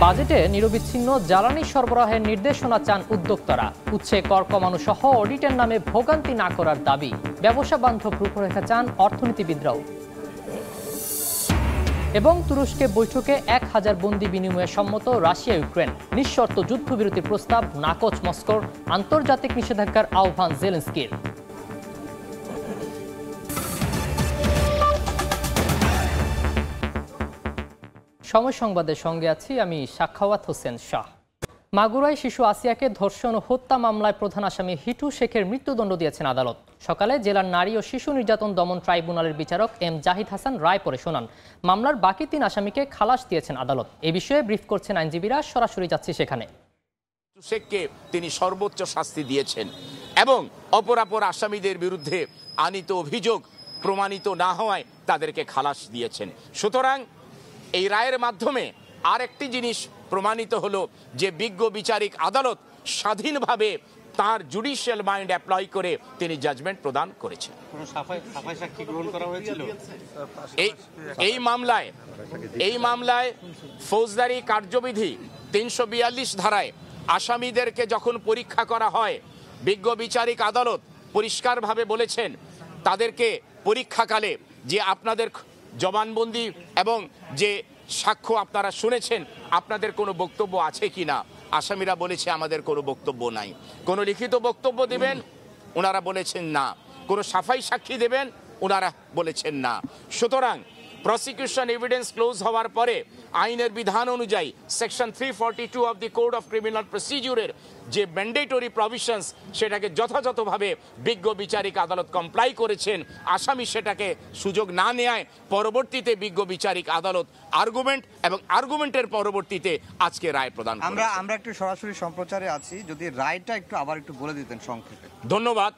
বাজেটে নিরবিচ্ছিন্ন জ্বালানি সরবরাহের নির্দেশনা চান উদ্যোক্তারা। উচ্ছে কর কমানো সহ অডিটের নামে ভোগান্তি না করার দাবি। ব্যবসা বান্ধব রূপরেখা চান অর্থনীতিবিদরাও। এবং তুরস্কে বৈঠকে 1000 বন্দী বিনিময়ে সম্মত রাশিয়া ইউক্রেন। নিঃশর্ত যুদ্ধবিরতির প্রস্তাব নাকচ মস্কোর। আন্তর্জাতিক নিষেধাজ্ঞার আহ্বান জেলেনস্কির। সময় সংবাদের সঙ্গে আছি আমি সাখাওয়াত হোসেন শাহ। মাগুরায় শিশু আসিয়াকে ধর্ষণ ও হত্যা মামলায় প্রধান আসামি হিটু শেখের মৃত্যুদণ্ড দিয়েছেন আদালত। সকালে জেলার নারী ও শিশু নির্যাতন দমন ট্রাইব্যুনালের বিচারক এম জাহিদ হাসান রায় পড়ে শোনান। মামলার বাকি 3 আসামিকে খালাস দিয়েছেন আদালত। এ বিষয়ে ব্রিফ করছেন আইনজীবীরা। সরাসরি যাচ্ছি সেখানে। শেখকে তিনি সর্বোচ্চ শাস্তি দিয়েছেন এবং অপরাপর আসামিদের বিরুদ্ধে আনিত অভিযোগ প্রমাণিত না হওয়ায় তাদেরকে খালাস দিয়েছেন। সুতরাং এই রায়ের মাধ্যমে আরেকটি জিনিস প্রমাণিত হলো যে বিজ্ঞ বিচারিক আদালত স্বাধীনভাবে তার জুডিশিয়াল মাইন্ড অ্যাপ্লাই করে তিনি জাজমেন্ট প্রদান করেছেন। এই মামলায় ফৌজদারি কার্যবিধি 342 ধারায় আসামিদেরকে যখন পরীক্ষা করা হয়, বিজ্ঞ বিচারিক আদালত পরিষ্কারভাবে বলেছেন তাদেরকে পরীক্ষাকালে যে আপনাদের জবানবন্দি এবং যে সাক্ষ্য আপনারা শুনেছেন আপনাদের কোনো বক্তব্য আছে কি না। আসামিরা বলেছে আমাদের কোনো বক্তব্য নাই। কোনো লিখিত বক্তব্য দেবেন, ওনারা বলেছেন না। কোনো সাফাই সাক্ষী দেবেন, ওনারা বলেছেন না। সুতরাং প্রসিকিউশন এভিডেন্স ক্লোজ হওয়ার পরে আইনের বিধান অনুযায়ী section 342 of the code of criminal প্রসিডিউরের যে ম্যান্ডেটরি প্রভিশনস সেটাকে যথাযথভাবে বিজ্ঞ বিচারিক আদালত কমপ্লাই করেছেন। আসামি সেটাকে সুযোগ না নেয় পরবর্তীতে বিজ্ঞ বিচারিক আদালত আর্গুমেন্ট এবং আর্গুমেন্টের পরবর্তীতে আজকে রায় প্রদান করেছেন। আমরা একটু সরাসরি সম্প্রচারে আছি, যদি রায়টা আবার একটু বলে দিতেন সংক্ষেপে। ধন্যবাদ।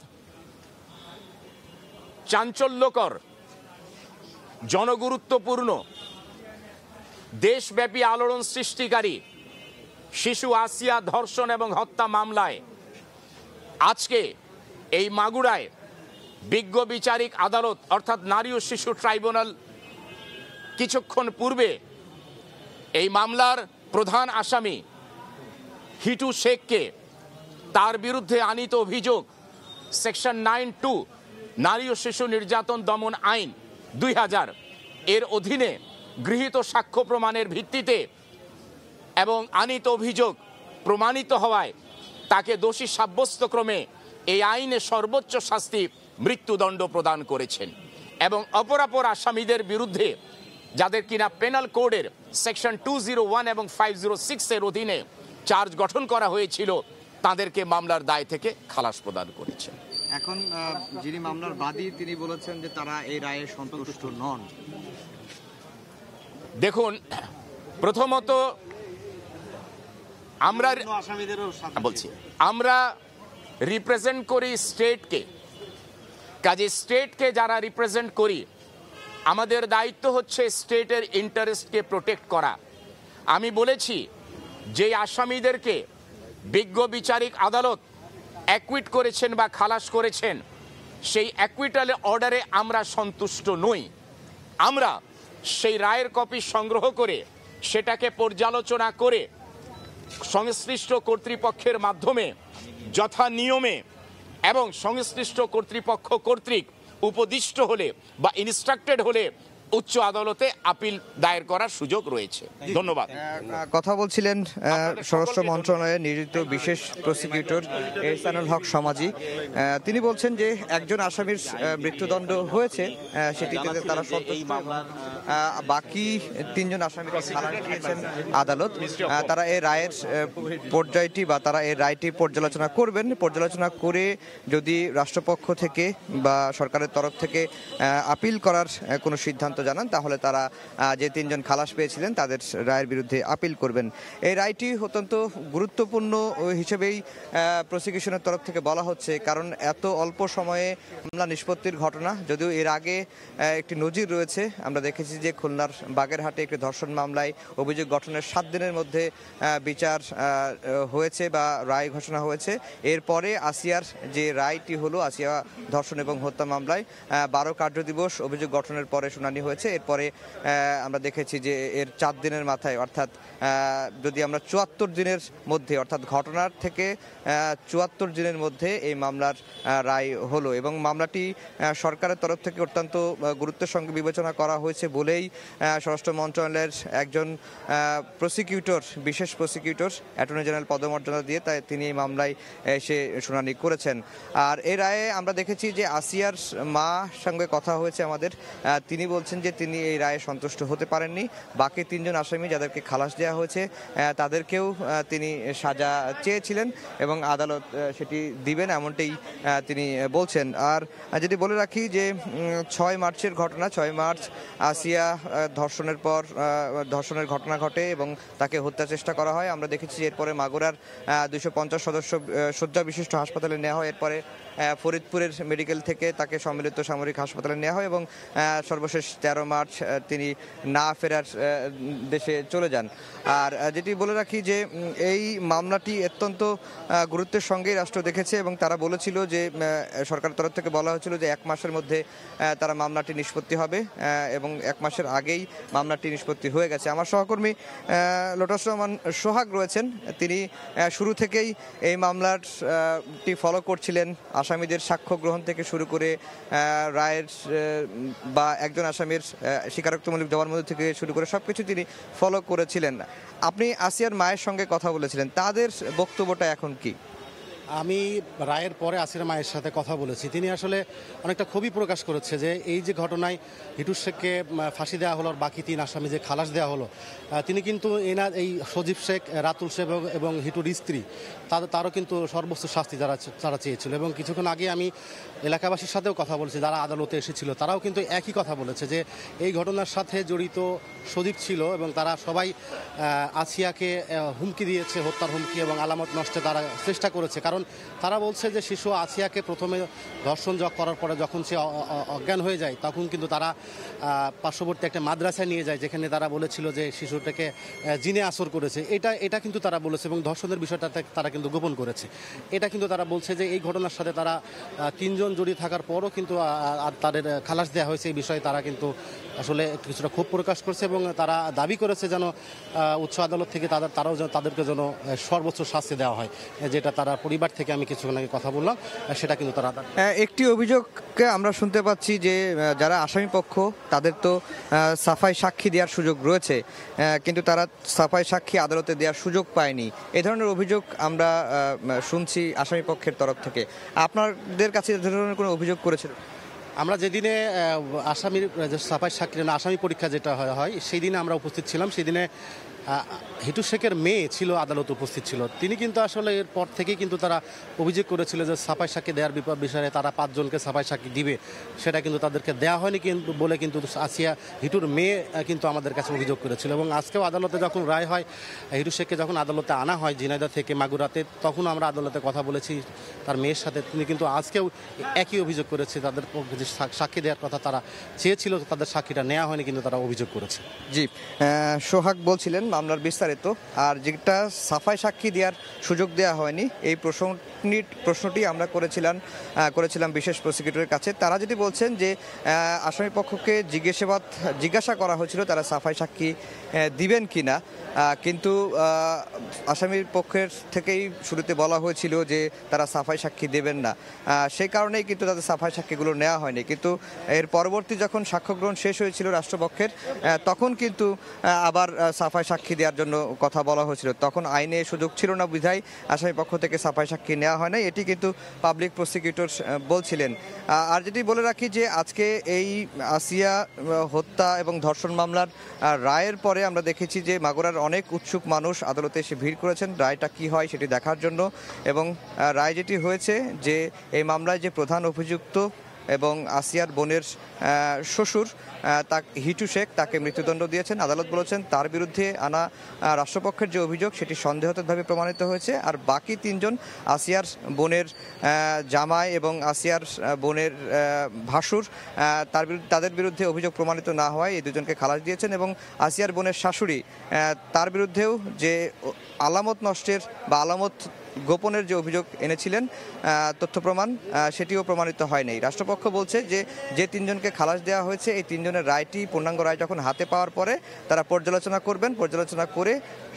চাঞ্চল্যকর, জনগুরুত্বপূর্ণ, দেশব্যাপী আলোড়ন সৃষ্টিকারী শিশু আসিয়া ধর্ষণ এবং হত্যা মামলায় আজকে এই মাগুরায় বিজ্ঞ বিচারিক আদালত অর্থাৎ নারী ও শিশু ট্রাইব্যুনাল কিছুক্ষণ পূর্বে এই মামলার প্রধান আসামি হিটু শেখকে তার বিরুদ্ধে আনিত অভিযোগ সেকশন 92 নারী ও শিশু নির্যাতন দমন আইন 2000 এর অধীনে গৃহীত সাক্ষ্য প্রমাণের ভিত্তিতে এবং আনিত অভিযোগ প্রমাণিত হওয়ায় তাকে দোষী সাব্যস্তক্রমে এই আইনে সর্বোচ্চ শাস্তি মৃত্যুদণ্ড প্রদান করেছেন। এবং অপরাপর আসামিদের বিরুদ্ধে যাদের কিনা পেনাল কোডের সেকশন 201 এবং 506 এর অধীনে চার্জ গঠন করা হয়েছিল তাদেরকে মামলার দায় থেকে খালাস প্রদান করেছেন। এখন যিনি মামলার বাদী তিনি বলেছেন যে তারা এই রায়ে সন্তুষ্ট নন। দেখুন, প্রথমত আমরা রিপ্রেজেন্ট করি স্টেটকে। কাজে স্টেটকে যারা রিপ্রেজেন্ট করি আমাদের দায়িত্ব হচ্ছে স্টেটের ইন্টারেস্টকে প্রোটেক্ট করা। আমি বলেছি যে আসামিদেরকে বিজ্ঞ বিচারিক আদালত অ্যাকুইট করেছেন বা খালাস করেছেন সেই অ্যাকুইটাল অর্ডারে আমরা সন্তুষ্ট নই। আমরা সেই রায়ের কপি সংগ্রহ করে সেটাকে পর্যালোচনা করে সংশ্লিষ্ট কর্তৃপক্ষের মাধ্যমে যথা নিয়মে এবং সংশ্লিষ্ট কর্তৃপক্ষ কর্তৃক উপদিষ্ট হলে বা ইনস্ট্রাক্টেড হলে উচ্চ আদালতে আপিল দায়ের করার সুযোগ রয়েছে। ধন্যবাদ। কথা বলছিলেন স্বরাষ্ট্র মন্ত্রণালয়ের নিযুক্ত বিশেষ প্রসিকিউটর এহসানুল হক সমাজি। তিনি বলছেন যে একজন আসামির মৃত্যুদণ্ড হয়েছে সেটিতে তারা সন্তুষ্ট, বাকি 3 জন আসামিকে খালাস দিয়েছেন আদালত। তারা এই রায়ের পর্যায়টি বা তারা এই রায়টি পর্যালোচনা করবেন। পর্যালোচনা করে যদি রাষ্ট্রপক্ষ থেকে বা সরকারের তরফ থেকে আপিল করার কোনো সিদ্ধান্ত জানান তাহলে তারা যে 3 জন খালাস পেয়েছিলেন তাদের রায়ের বিরুদ্ধে আপিল করবেন। এই রায়টি অত্যন্ত গুরুত্বপূর্ণ হিসেবেই প্রসিকিউশনের তরফ থেকে বলা হচ্ছে, কারণ এত অল্প সময়ে মামলা নিষ্পত্তির ঘটনা, যদিও এর আগে একটি নজির রয়েছে। আমরা দেখেছি যে খুলনার বাগেরহাটে একটি ধর্ষণ মামলায় অভিযোগ গঠনের 7 দিনের মধ্যে বিচার হয়েছে বা রায় ঘোষণা হয়েছে। এরপরে আসিয়ার যে রায়টি হলো, আসিয়া ধর্ষণ এবং হত্যা মামলায় 12 কার্যদিবস অভিযোগ গঠনের পরে শুনানি হয়েছে। এরপরে আমরা দেখেছি যে এর 4 দিনের মাথায়, অর্থাৎ যদি আমরা 74 দিনের মধ্যে, অর্থাৎ ঘটনার থেকে 74 দিনের মধ্যে এই মামলার রায় হলো এবং মামলাটি সরকারের তরফ থেকে অত্যন্ত গুরুত্বের সঙ্গে বিবেচনা করা হয়েছে বলেই স্বরাষ্ট্র মন্ত্রণালয়ের একজন প্রসিকিউটর, বিশেষ প্রসিকিউটর অ্যাটর্নি জেনারেল পদমর্যাদা দিয়ে তিনি এই মামলায় এসে শুনানি করেছেন। আর এই রায়ে আমরা দেখেছি যে আসিয়ার মা সঙ্গে কথা হয়েছে আমাদের, তিনি বলছেন যে তিনি এই রায়ে সন্তুষ্ট হতে পারেননি। বাকি 3 জন আসামি যাদেরকে খালাস দেওয়া হয়েছে তাদেরকেও তিনি সাজা চেয়েছিলেন এবং আদালত সেটি দিবেন, এমনটাই তিনি বলছেন। আর যদি বলে রাখি যে 6 মার্চের ঘটনা, 6 মার্চ আসিয়া ধর্ষণের ঘটনা ঘটে এবং তাকে হত্যা চেষ্টা করা হয়। আমরা দেখেছি এরপরে মাগুরার 250 সদস্য শয্যা বিশিষ্ট হাসপাতালে নেওয়া হয়। এরপরে ফরিদপুরের মেডিকেল থেকে তাকে সম্মিলিত সামরিক হাসপাতালে নেওয়া হয় এবং সর্বশেষ 13 মার্চ তিনি না ফেরার দেশে চলে যান। আর যেটি বলে রাখি যে এই মামলাটি অত্যন্ত গুরুত্বের সঙ্গেই রাষ্ট্র দেখেছে এবং তারা বলেছিল যে সরকারের তরফ থেকে বলা হয়েছিল যে 1 মাসের মধ্যে তারা মামলাটি নিষ্পত্তি হবে এবং 1 মাসের আগেই মামলাটি নিষ্পত্তি হয়ে গেছে। আমার সহকর্মী লোটাস রহমান সোহাগ রয়েছেন, তিনি শুরু থেকেই এই মামলাটি ফলো করছিলেন, আসামিদের সাক্ষ্য গ্রহণ থেকে শুরু করে রায়ের বা একজন আসামির স্বীকারোক্তিমূলক জবানবন্দি থেকে শুরু করে সবকিছু তিনি ফলো করেছিলেন। আপনি আসিয়ার মায়ের সঙ্গে কথা বলেছিলেন, তাদের বক্তব্যটা এখন কি? আমি রায়ের পরে আসিয়ার মায়ের সাথে কথা বলেছি। তিনি আসলে অনেকটা ক্ষোভই প্রকাশ করেছে যে এই যে ঘটনায় হিটু শেখকে ফাঁসি দেওয়া হলো, আর বাকি 3 আসামি যে খালাস দেওয়া হলো, তিনি কিন্তু এই সজীব শেখ, রাতুল শেখ এবং হিটুর স্ত্রী তারও কিন্তু সর্বোচ্চ শাস্তি তারা চেয়েছিল। এবং কিছুক্ষণ আগে আমি এলাকাবাসীর সাথেও কথা বলেছি, যারা আদালতে এসেছিল, তারাও কিন্তু একই কথা বলেছে যে এই ঘটনার সাথে জড়িত সজীব ছিল এবং তারা সবাই আসিয়াকে হুমকি দিয়েছে, হত্যার হুমকি এবং আলামত নষ্টে তারা চেষ্টা করেছে। কারণ তারা বলছে যে শিশু আসিয়াকে প্রথমে ধর্ষণ করার পরে যখন সে অজ্ঞান হয়ে যায়, তখন কিন্তু তারা পার্শ্ববর্তী একটা মাদ্রাসায় নিয়ে যায়, যেখানে তারা বলেছিল যে শিশুটাকে জিনে আসর করেছে। এটা কিন্তু তারা বলেছে এবং ধর্ষণের বিষয়টা তারা কিন্তু গোপন করেছে। এটা কিন্তু তারা বলছে যে এই ঘটনার সাথে তারা 3 জন জড়িত থাকার পরও কিন্তু তাদের খালাস দেওয়া হয়েছে। এই বিষয়ে তারা কিন্তু আসলে কিছুটা ক্ষোভ প্রকাশ করছে এবং তারা দাবি করেছে যেন উচ্চ আদালত থেকে তাদেরকে যেন সর্বোচ্চ শাস্তি দেওয়া হয়, যেটা তারা পরিবার থেকে আমি কিছুক্ষণ আগে কথা বললাম, সেটা কিন্তু তারা একটি অভিযোগকে আমরা শুনতে পাচ্ছি যে যারা আসামি পক্ষ তাদের তো সাফাই সাক্ষী দেওয়ার সুযোগ রয়েছে, কিন্তু তারা সাফাই সাক্ষী আদালতে দেওয়ার সুযোগ পায়নি। এই ধরনের অভিযোগ আমরা শুনছি আসামি পক্ষের তরফ থেকে। আপনাদের কাছে এ ধরনের কোনো অভিযোগ করেছিল? আমরা যেদিনে আসামির সাফাই সাক্ষী আসামি পরীক্ষা যেটা হয় সেই দিনে আমরা উপস্থিত ছিলাম। সেই দিনে হিটু শেখের মেয়ে ছিল আদালতে উপস্থিত ছিল। তিনি কিন্তু আসলে এরপর থেকেই কিন্তু তারা অভিযোগ করেছিল যে সাফাই সাক্ষী দেওয়ার বিষয়ে তারা 5 জনকে সাফাই সাক্ষী দিবে, সেটা কিন্তু তাদেরকে দেওয়া হয়নি বলে কিন্তু আসিয়া হিটুর মেয়ে কিন্তু আমাদের কাছে অভিযোগ করেছিল। এবং আজকেও আদালতে যখন রায় হয়, হিটু শেখকে যখন আদালতে আনা হয় ঝিনাইদহ থেকে মাগুরাতে, তখন আমরা আদালতে কথা বলেছি তার মেয়ের সাথে। তিনি কিন্তু আজকেও একই অভিযোগ করেছে, তাদের যে সাক্ষী দেওয়ার কথা তারা চেয়েছিল, তাদের সাক্ষীটা নেওয়া হয়নি, কিন্তু তারা অভিযোগ করেছে। জি, সোহাগ বলছিলেন মামলার বিস্তারিত। আর যেটা সাফাই সাক্ষী দেওয়ার সুযোগ দেওয়া হয়নি, এই প্রশ্নটি আমরা করেছিলাম বিশেষ প্রসিকিউটরের কাছে। তারা যেটি বলছেন যে আসামি পক্ষকে জিজ্ঞাসা করা হয়েছিল তারা সাফাই সাক্ষী দিবেন কিনা, কিন্তু আসামির পক্ষের থেকেই শুরুতে বলা হয়েছিল যে তারা সাফাই সাক্ষী দেবেন না। সেই কারণেই কিন্তু তাদের সাফাই সাক্ষীগুলো নেওয়া হয়নি। কিন্তু এর পরবর্তী যখন সাক্ষ্য গ্রহণ শেষ হয়েছিল রাষ্ট্রপক্ষের, তখন কিন্তু আবার সাফাই সাক্ষী দেওয়ার জন্য কথা বলা হয়েছিল। তখন আইনে সুযোগ ছিল না বিধায় আসামি পক্ষ থেকে সাফাই সাক্ষী নেওয়া হয় না, এটি কিন্তু পাবলিক প্রসিকিউটর বলছিলেন। আর যেটি বলে রাখি যে আজকে এই আসিয়া হত্যা এবং ধর্ষণ মামলার রায়ের পরে আমরা দেখেছি যে মাগুরার অনেক উৎসুক মানুষ আদালতে এসে ভিড় করেছেন রায়টা কি হয় সেটি দেখার জন্য। এবং রায় যেটি হয়েছে যে এই মামলায় যে প্রধান অভিযুক্ত এবং আসিয়ার বোনের শ্বশুর হিটু শেখ তাকে মৃত্যুদণ্ড দিয়েছেন। আদালত বলেছেন তার বিরুদ্ধে আনা রাষ্ট্রপক্ষের যে অভিযোগ সেটি সন্দেহভাবে প্রমাণিত হয়েছে, আর বাকি তিনজন আসিয়ার বোনের জামাই এবং আসিয়ার বোনের ভাসুর তাদের বিরুদ্ধে অভিযোগ প্রমাণিত না হওয়ায় এই দুজনকে খালাস দিয়েছেন। এবং আসিয়ার বোনের শাশুড়ি তার বিরুদ্ধেও যে আলামত নষ্টের বা আলামত গোপনের যে অভিযোগ এনেছিলেন তথ্য প্রমাণ সেটিও প্রমাণিত হয়নি। রাষ্ট্রপক্ষ বলছে যে তিনজনকে খালাস দেওয়া হয়েছে এই তিনজনের রায়টি পূর্ণাঙ্গ রায় যখন হাতে পাওয়ার পরে তারা পর্যালোচনা করবেন, পর্যালোচনা করে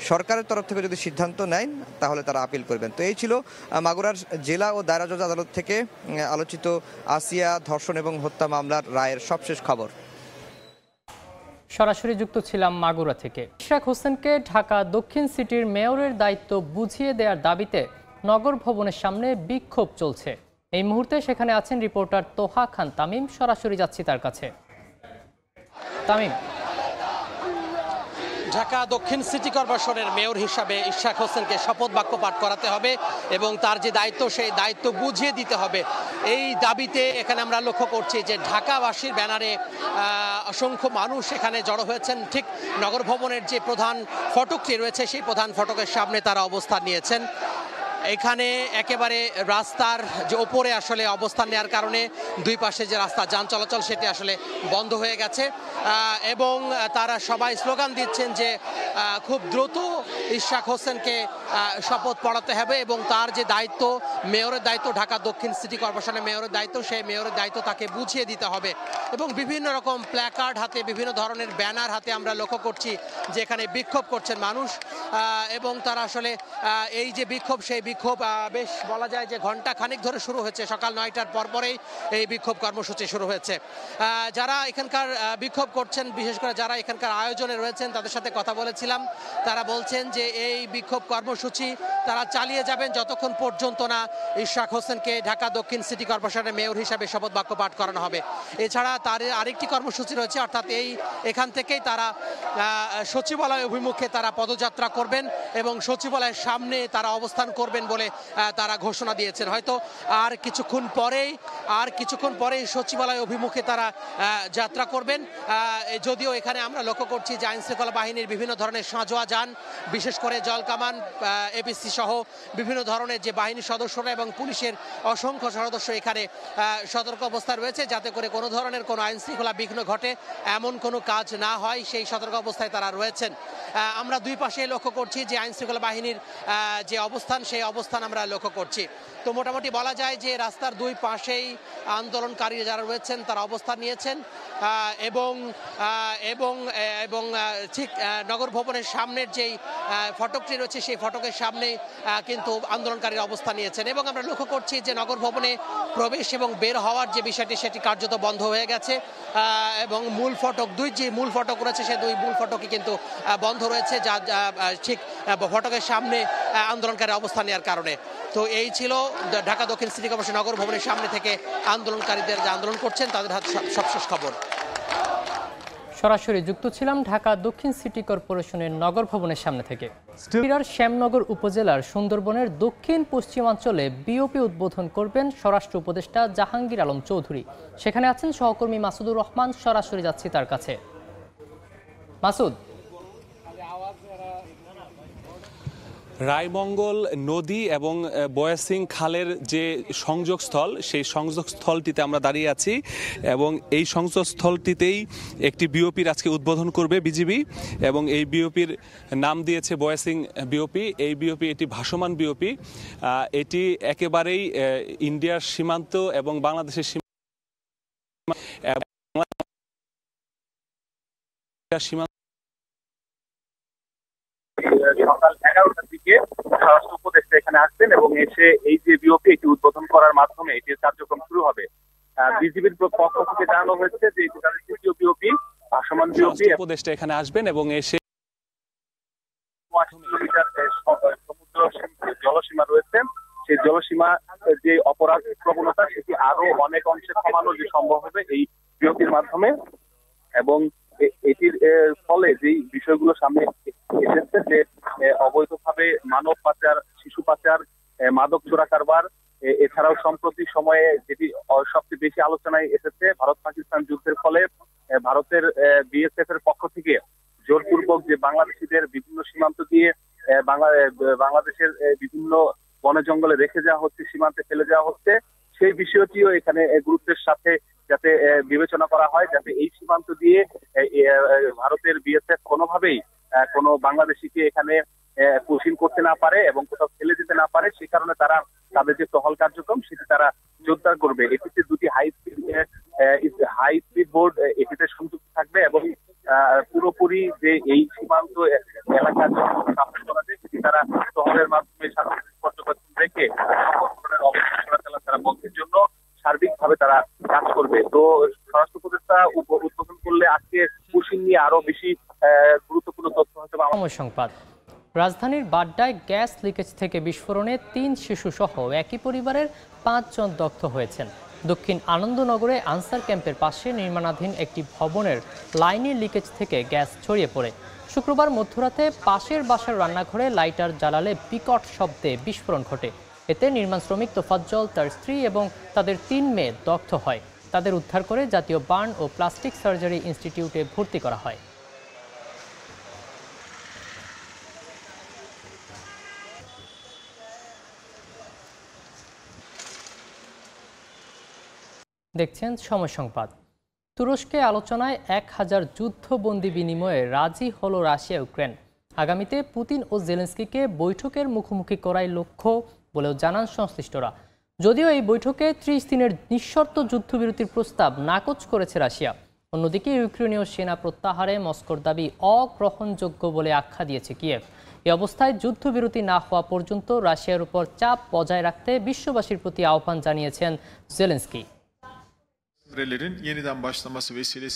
সরকারের তরফ থেকে যদি সিদ্ধান্ত নেন তাহলে তারা আপিল করবেন। তো এই ছিল মাগুরার জেলা ও দায়রা জজ আদালত থেকে আলোচিত আসিয়া ধর্ষণ এবং হত্যা মামলার রায়ের সবশেষ খবর। সরাসরি যুক্ত ছিলাম মাগুরা থেকে। ইশরাক হোসেনকে ঢাকা দক্ষিণ সিটির মেয়রের দায়িত্ব বুঝিয়ে দেওয়ার দাবিতে নগর ভবনের সামনে বিক্ষোভ চলছে। এই মুহূর্তে সেখানে আছেন রিপোর্টার তোহা খান তামিম। সরাসরি যাচ্ছি তার কাছে। তামিম, ঢাকা দক্ষিণ সিটি কর্পোরেশনের মেয়র হিসাবে ইশরাক হোসেনকে শপথ বাক্য পাঠ করাতে হবে এবং তার যে দায়িত্ব সেই দায়িত্ব বুঝিয়ে দিতে হবে। এই দাবিতে এখানে আমরা লক্ষ্য করছি যে ঢাকাবাসীর ব্যানারে অসংখ্য মানুষ এখানে জড়ো হয়েছেন। ঠিক নগর ভবনের যে প্রধান ফটকটি রয়েছে সেই প্রধান ফটকের সামনে তারা অবস্থান নিয়েছেন। এখানে একেবারে রাস্তার যে ওপরে আসলে অবস্থান নেওয়ার কারণে দুই পাশে যে রাস্তা যান চলাচল সেটি আসলে বন্ধ হয়ে গেছে এবং তারা সবাই স্লোগান দিচ্ছেন যে খুব দ্রুত ইশরাক হোসেনকে শপথ পড়াতে হবে এবং তার যে দায়িত্ব মেয়রের দায়িত্ব, ঢাকা দক্ষিণ সিটি কর্পোরেশনের মেয়রের দায়িত্ব, সেই মেয়রের দায়িত্ব তাকে বুঝিয়ে দিতে হবে। এবং বিভিন্ন রকম প্ল্যাকার্ড হাতে, বিভিন্ন ধরনের ব্যানার হাতে আমরা লক্ষ্য করছি যে এখানে বিক্ষোভ করছেন মানুষ এবং তারা আসলে এই যে বিক্ষোভ সেই বিক্ষোভ বেশ বলা যায় যে ঘন্টা খানিক ধরে শুরু হয়েছে। সকাল 9টার পরেই এই বিক্ষোভ কর্মসূচি শুরু হয়েছে। যারা এখানকার বিক্ষোভ করছেন, বিশেষ করে যারা এখানকার আয়োজনে রয়েছেন তাদের সাথে কথা বলেছিলাম। তারা বলছেন যে এই বিক্ষোভ কর্মসূচি তারা চালিয়ে যাবেন যতক্ষণ পর্যন্ত না ইশরাক হোসেনকে ঢাকা দক্ষিণ সিটি কর্পোরেশনের মেয়র হিসাবে শপথ বাক্য পাঠ করানো হবে। এছাড়া তার আরেকটি কর্মসূচি রয়েছে, অর্থাৎ এখান থেকেই তারা সচিবালয় অভিমুখে তারা পদযাত্রা করবেন এবং সচিবালয়ের সামনে তারা অবস্থান করবেন বলে তারা ঘোষণা দিয়েছেন। হয়তো আর কিছুক্ষণ পরেই সচিবালয় অভিমুখে তারা যাত্রা করবেন। যদিও এখানে আমরা লক্ষ্য করছি যে আইন শৃঙ্খলা বাহিনীর বিভিন্ন ধরনের সাঁজোয়া যান, বিশেষ করে জলকামান, এপিসি সহ বিভিন্ন ধরনের যে বাহিনীর সদস্যরা এবং পুলিশের অসংখ্য সদস্য এখানে সতর্ক অবস্থায় রয়েছে যাতে করে কোনো ধরনের কোনো আইন শৃঙ্খলা বিঘ্ন ঘটে, এমন কোনো কাজ না হয়, সেই সতর্ক অবস্থায় তারা রয়েছেন। আমরা দুই পাশে লক্ষ্য করছি যে আইন শৃঙ্খলা বাহিনীর যে অবস্থান সেই অবস্থান আমরা লক্ষ্য করছি। তো মোটামুটি বলা যায় যে রাস্তার দুই পাশেই আন্দোলনকারী যারা রয়েছেন তারা অবস্থান নিয়েছেন এবং এবং এবং ঠিক নগর ভবনের সামনের যেই ফটকটি রয়েছে সেই ফটকের সামনে কিন্তু আন্দোলনকারীরা অবস্থান নিয়েছেন এবং আমরা লক্ষ্য করছি যে নগর ভবনে প্রবেশ এবং বের হওয়ার যে বিষয়টি সেটি কার্যত বন্ধ হয়ে গেছে এবং মূল ফটক যে মূল ফটক রয়েছে সেই দুই মূল ফটকই কিন্তু বন্ধ রয়েছে, যা ঠিক ফটকের সামনে আন্দোলনকারী অবস্থান নেওয়ার কারণে। তো এই ছিল ঢাকা দক্ষিণ সিটি কর্পোরেশন নগর ভবনের সামনে থেকে আন্দোলনকারীদের যে আন্দোলন করছেন তাদের হাতে সবশেষ খবর। সরাসরি যুক্ত ছিলাম ঢাকা দক্ষিণ সিটি কর্পোরেশনের নগর ভবনের সামনে থেকে। কুমিল্লার শ্যামনগর উপজেলার সুন্দরবনের দক্ষিণ পশ্চিমাঞ্চলে বিওপি উদ্বোধন করবেন স্বরাষ্ট্র উপদেষ্টা জাহাঙ্গীর আলম চৌধুরী। সেখানে আছেন সহকর্মী মাসুদুর রহমান। সরাসরি যাচ্ছি তার কাছে। মাসুদ, রায়মঙ্গল নদী এবং বয়াসিং খালের যে সংযোগস্থল সেই সংযোগস্থলটিতে আমরা দাঁড়িয়ে আছি এবং এই সংযোগস্থলটিতেই একটি বিওপির আজকে উদ্বোধন করবে বিজিবি এবং এই বিওপির নাম দিয়েছে বয়াসিং বিওপি। এই বিওপি এটি ভাসমান বিওপি, এটি একেবারেই ইন্ডিয়ার সীমান্ত এবং বাংলাদেশের সীমান্ত সকাল 11টার দিকে স্বরাষ্ট্র উপদেষ্টা এখানে আসবেন এবং এসে এই যে বিওপি এটি উদ্বোধন করার মাধ্যমে এটির কার্যক্রম শুরু হবে। বিজিবির পক্ষ থেকে জানানো হয়েছে যে এটি তাদের তৃতীয় বিওপি, ভাসমান বিওপি। উপদেষ্টা এখানে আসবেন এবং এসে 80 কিলোমিটার সমুদ্র জলসীমা রয়েছে, সেই জলসীমা যে অপরাধ প্রবণতা সেটি আরো অনেক অংশে কমানো যে সম্ভব হবে এই বিওপির মাধ্যমে এবং এটির ফলে যেই বিষয়গুলো সামনে এসেছে যে অবৈধভাবে মানব পাচার, শিশু পাচার, মাদক চোরা কারবার এছাড়াও সম্প্রতি সময়ে যেটি সবচেয়ে বেশি আলোচনায় এসেছে, ভারত পাকিস্তান যুদ্ধের ফলে ভারতের বিএসএফ এর পক্ষ থেকে জোরপূর্বক যে বাংলাদেশিদের বিভিন্ন সীমান্ত দিয়ে বাংলাদেশের বিভিন্ন বনে জঙ্গলে রেখে যাওয়া হচ্ছে, সীমান্তে ফেলে যাওয়া হচ্ছে, সেই বিষয়টিও এখানে গুরুত্বের সাথে যাতে বিবেচনা করা হয়, যাতে এই সীমান্ত দিয়ে ভারতের বিএসএফ কোনোভাবেই কোনো বাংলাদেশিকে এখানে পুশিং করতে না পারে এবং কোথাও ফেলে যেতে না পারে। সেই কারণে তারা তাদের যে টহল কার্যক্রম সেটি তারা জোরদার করবে। এটিতে দুটি হাই স্পিড বোর্ড এটিতে সংযুক্ত থাকবে এবং পুরোপুরি যে এই সীমান্ত এলাকার সেটি তারা টহলের মাধ্যমে সার্বজনীন পর্যবেক্ষণ রেখে অবস্থান চলাচল তারা বন্ধের জন্য সার্বিকভাবে তারা কাজ করবে। তো স্বরাষ্ট্র উপদেষ্টা উদ্বোধন করলে আজকে পুশিং নিয়ে আরো বেশি গুরুত্বপূর্ণ তথ্য হয়তো। সংবাদ। রাজধানীর বাড্ডায় গ্যাস লিকেজ থেকে বিস্ফোরণে 3 শিশু সহ একই পরিবারের 5 জন দগ্ধ হয়েছেন। দক্ষিণ আনন্দনগরে আনসার ক্যাম্পের পাশে নির্মাণাধীন একটি ভবনের লাইনের লিকেজ থেকে গ্যাস ছড়িয়ে পড়ে। শুক্রবার মধ্যরাতে পাশের বাসার রান্নাঘরে লাইটার জ্বালালে বিকট শব্দে বিস্ফোরণ ঘটে। এতে নির্মাণ শ্রমিক তোফাজ্জল, তার স্ত্রী এবং তাদের 3 মেয়ে দগ্ধ হয়। তাদের উদ্ধার করে জাতীয় বার্ন ও প্লাস্টিক সার্জারি ইনস্টিটিউটে ভর্তি করা হয়। দেখছেন সময় সংবাদ। তুরস্কে আলোচনায় 1000 যুদ্ধবন্দী বিনিময়ে রাজি হলো রাশিয়া ইউক্রেন। আগামীতে পুতিন ও জেলেনস্কিকে বৈঠকের মুখোমুখি করাই লক্ষ্য বলেও জানান সংশ্লিষ্টরা। যদিও এই বৈঠকে 30 দিনের নিঃশর্ত যুদ্ধবিরতির প্রস্তাব নাকচ করেছে রাশিয়া। অন্যদিকে ইউক্রেনীয় সেনা প্রত্যাহারে মস্কোর দাবি অগ্রহণযোগ্য বলে আখ্যা দিয়েছে কিয়েভ। এই অবস্থায় যুদ্ধবিরতি না হওয়া পর্যন্ত রাশিয়ার উপর চাপ বজায় রাখতে বিশ্ববাসীর প্রতি আহ্বান জানিয়েছেন জেলেনস্কি।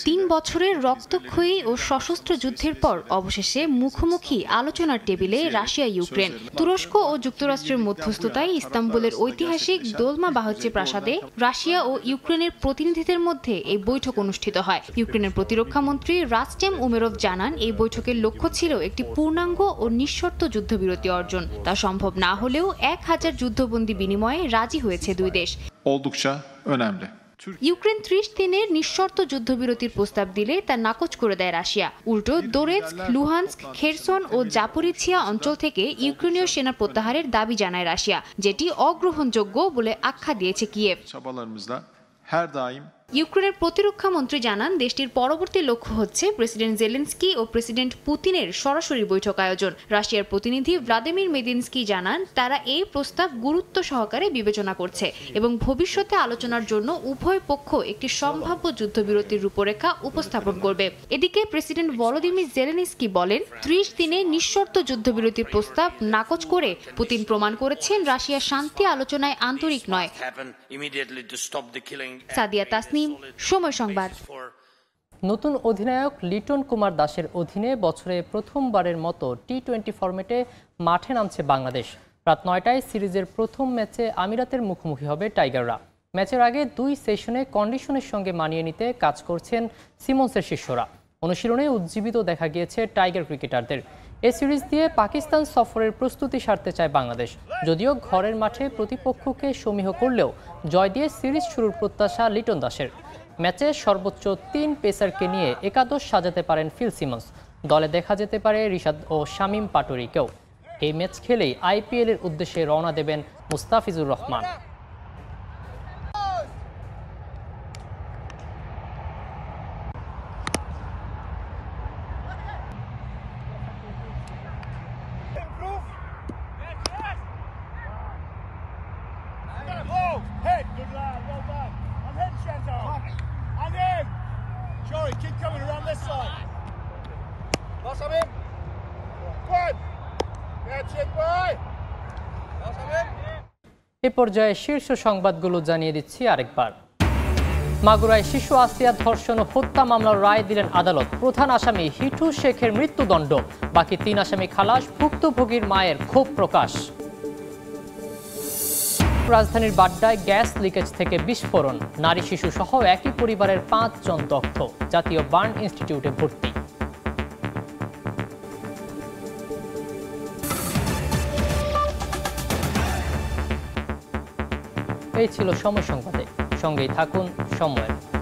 3 বছরের রক্তক্ষয়ী ও সশস্ত্র যুদ্ধের পর অবশেষে মুখোমুখি আলোচনার টেবিলে রাশিয়া ইউক্রেন। তুরস্ক ও যুক্তরাষ্ট্রের মধ্যস্থতায় ইস্তাম্বুলের ঐতিহাসিক দোলমা বাহচে প্রাসাদে রাশিয়া ও ইউক্রেনের প্রতিনিধিদের মধ্যে এই বৈঠক অনুষ্ঠিত হয়। ইউক্রেনের প্রতিরক্ষা মন্ত্রী রাস্টেম উমেরভ জানান, এই বৈঠকের লক্ষ্য ছিল একটি পূর্ণাঙ্গ ও নিঃশর্ত যুদ্ধবিরতি অর্জন। তা সম্ভব না হলেও 1000 যুদ্ধবন্দী বিনিময়ে রাজি হয়েছে দুই দেশ। ইউক্রেন 30 দিনের নিঃশর্ত যুদ্ধবিরতির প্রস্তাব দিলে তা নাকচ করে দেয় রাশিয়া। উল্টো দোনেৎস্ক, লুহানস্ক, খেরসন ও জাপোরিঝিয়া অঞ্চল থেকে ইউক্রেনীয় সেনা প্রত্যাহারের দাবি জানায় রাশিয়া, যেটি অগ্রহণযোগ্য বলে আখ্যা দিয়েছে কিয়েভ। ইউক্রেনের প্রতিরক্ষা মন্ত্রী জানান, দেশটির পরবর্তী লক্ষ্য হচ্ছে প্রেসিডেন্ট জেলেনস্কি ও প্রেসিডেন্ট পুতিনের সরাসরি বৈঠক আয়োজন। রাশিয়ার প্রতিনিধি ভ্লাদিমির মেদিনস্কি জানান, তারা এই প্রস্তাব গুরুত্ব সহকারে বিবেচনা করছে এবং ভবিষ্যতে আলোচনার জন্য উভয় পক্ষ একটি সম্ভাব্য যুদ্ধবিরতির রূপরেখা উপস্থাপন করবে। এদিকে প্রেসিডেন্ট ভলোদিমির জেলেনস্কি বলেন, 30 দিনে নিঃশর্ত যুদ্ধবিরতির প্রস্তাব নাকচ করে পুতিন প্রমাণ করেছেন রাশিয়া শান্তি আলোচনায় আন্তরিক নয়। সাদিয়া তাসনিম, সময় সংবাদ। নতুন অধিনায়ক লিটন কুমার দাসের অধীনে বছরে প্রথমবারের মতো টি-20 ফরম্যাটে মাঠে নামছে বাংলাদেশ। রাত 9টায় সিরিজের প্রথম ম্যাচে আমিরাতের মুখোমুখি হবে টাইগাররা। ম্যাচের আগে 2 সেশনে কন্ডিশনের সঙ্গে মানিয়ে নিতে কাজ করছেন সিমন্সের শিষ্যরা। অনুশীলনে উজ্জীবিত দেখা গিয়েছে টাইগার ক্রিকেটারদের। এই সিরিজ দিয়ে পাকিস্তান সফরের প্রস্তুতি সারতে চায় বাংলাদেশ। যদিও ঘরের মাঠে প্রতিপক্ষকে সমীহ করলেও জয় দিয়ে সিরিজ শুরুর প্রত্যাশা লিটন দাসের। ম্যাচে সর্বোচ্চ 3 পেসারকে নিয়ে একাদশ সাজাতে পারেন ফিল সিমন্স। দলে দেখা যেতে পারে রিশাদ ও শামীম পাটোরিকেও। এই ম্যাচ খেলেই আইপিএল এর উদ্দেশ্যে রওনা দেবেন মুস্তাফিজুর রহমান। এ পর্যায়ে শীর্ষ সংবাদগুলো জানিয়ে দিচ্ছি আরেকবার। মাগুরায় শিশু আসিয়া ধর্ষণ ও হত্যা মামলার রায় দিলেন আদালত। প্রধান আসামি হিটু শেখের মৃত্যুদণ্ড, বাকি 3 আসামি খালাস। ভুক্তভোগীর মায়ের ক্ষোভ প্রকাশ। রাজধানীর বাড্ডায় গ্যাস লিকেজ থেকে বিস্ফোরণ, নারী শিশু সহ একই পরিবারের 5 জন দগ্ধ, জাতীয় বার্ন ইনস্টিটিউটে ভর্তি। এই ছিল সময় সংবাদে, সঙ্গেই থাকুন সময়ের।